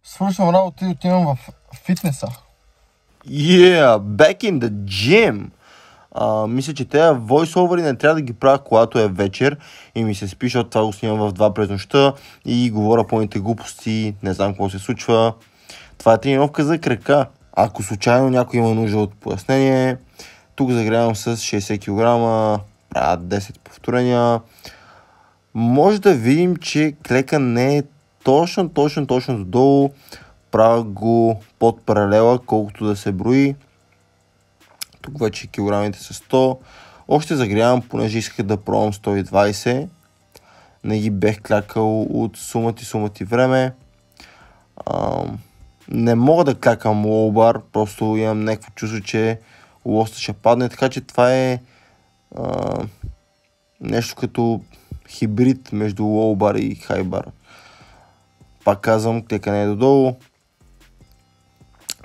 Свършвам работа и отивам в фитнеса. Yeah, back in the gym! Мисля, че тези voice-overi не трябва да ги правя, когато е вечер и ми се спи, защото това го снимам в 2 през нощта и говоря пълните глупости, не знам какво се случва. Това е тренировка за крака. Ако случайно някой има нужда от пояснение, тук загрявам с 60 кг, правя 10 повторения. Може да видим, че клека не е точно додолу. Правя го под паралела, колкото да се брои. Тук вече килограмите са 100. Още загрявам, понеже исках да пробвам 120. Не ги бех клякал от сумати време. Не мога да клякам лоу бар, просто имам някакво чувство, че лоста ще падне, така че това е нещо като хибрид между лоу бар и хай бар. Пак казвам, клека не е додолу.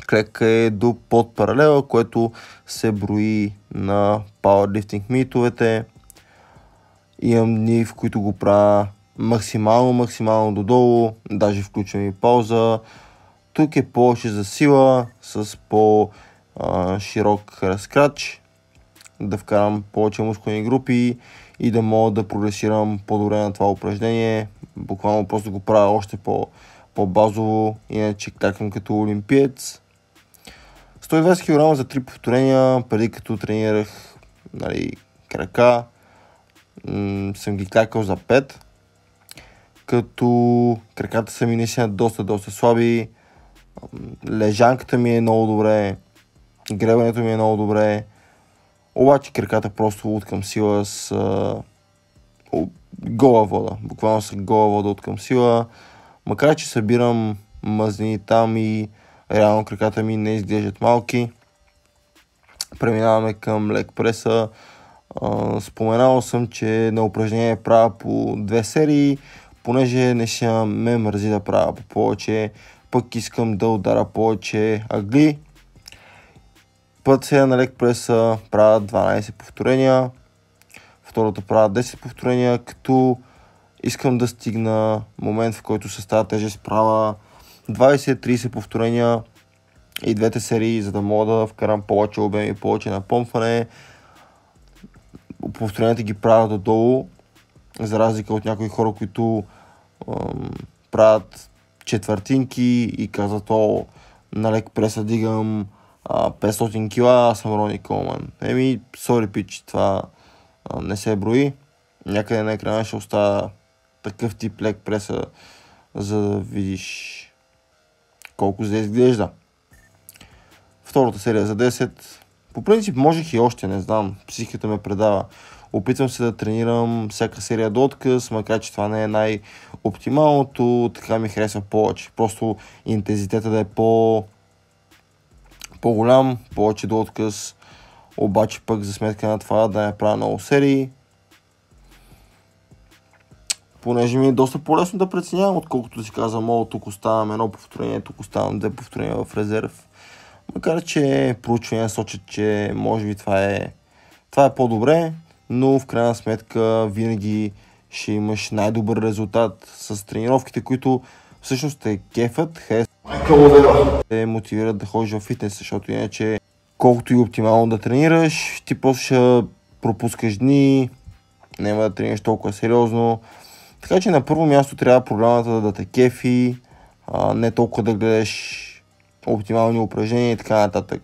Клека е до под паралела, което се брои на пауърлифтинг митовете. Имам дни, в които го правя максимално додолу, даже включвам и пауза. Тук е повече за сила, с по-широк разкрач, да вкарам повече мускулни групи и да мога да прогресирам по-добре на това упражнение. Буквално просто го правя още по-базово, иначе клякам като олимпиец. 120 кг за 3 повторения, преди като тренирах крака, съм ги клякал за 5, като краката са ми наистина доста слаби, лежанката ми е много добре, гребането ми е много добре, обаче краката просто от към сила с гола вода, буквално с гола вода от към сила, макар че събирам мазнини там и реално краката ми не изглеждат малки. Преминаваме към лег преса. Споменал съм, че на упражнение правя по 2 серии, понеже наистина ме мързи да правя по повече, пък искам да удара повече ъгли. Път сега на лег преса правя 12 повторения, втората правя 10 повторения, като искам да стигна момент, в който с тази тежест правя 20-30 повторения и двете серии, за да мога да вкарам повече обем и повече напомпване. Повторенията ги правя додолу, за разлика от някои хора, които правят четвъртинки и казват, на лег преса дигам 500 кг, аз съм Рони Колман. Сори пич, това не се брои. Някъде на екрана ще оставя такъв тип лег преса, за да видиш колко зле изглежда. Втората серия за 10. По принцип можех и още, не знам, психиката ме предава. Опитвам се да тренирам всяка серия до отказ, макар че това не е най-оптималното, така ми харесва повече. Просто интензитета да е по-голям, повече до отказ, обаче пък за сметка на това да не правя много серии. Понеже ми е доста по-лесно да преценявам, отколкото си казвам, тук оставам едно повторение, тук оставам 2 повторения в резерв. Макар че проучвания сочат, че може би това е по-добре, но в крайна сметка винаги ще имаш най-добър резултат с тренировките, които всъщност те кефът, те мотивират да ходиш в фитнес, защото иначе колкото и оптимално да тренираш, ти просто ще пропускаш дни, няма да тренираш толкова сериозно. Така че на първо място трябва програмата да те кефи, не толкова да гледаш оптимални упражнения и така нататък.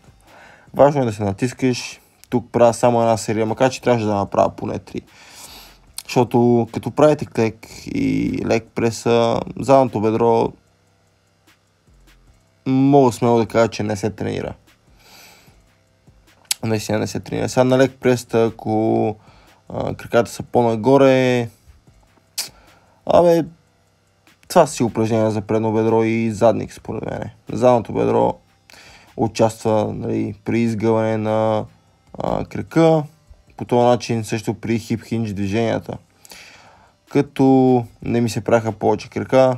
Важно е да се натискаш. Тук правя само една серия, макар че трябваше да направя поне 3. Защото като правите клек и лег преса, задното бедро мога смело да кажа, че не се тренира. Наистина не се тренира. Сега на лег преса, ако краката са по-нагоре, това си упражнение за предно бедро и задник, според мен. Задното бедро участва при изгъване на крака, по този начин също при хип хинж движенията. Като не ми се правиха повече крака,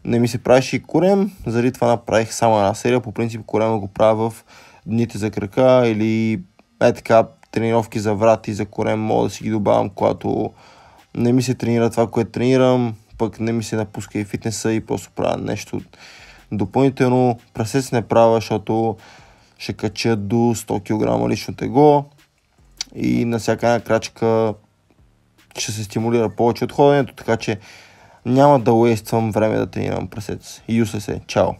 не ми се правеше и корем, заради това направих само една серия. По принцип корема го правя в дните за крака или така тренировки за врат и за корем мога да си ги добавям, когато не ми се тренира това, което тренирам, пък не ми се напуска и фитнеса и просто правя нещо Допълнително пресец не правя, защото ще кача до 100 кг лично тегло и на всяка една крачка ще се стимулира повече от ходенето, така че няма да уействам време да тренирам пресец. Юсе се, чао!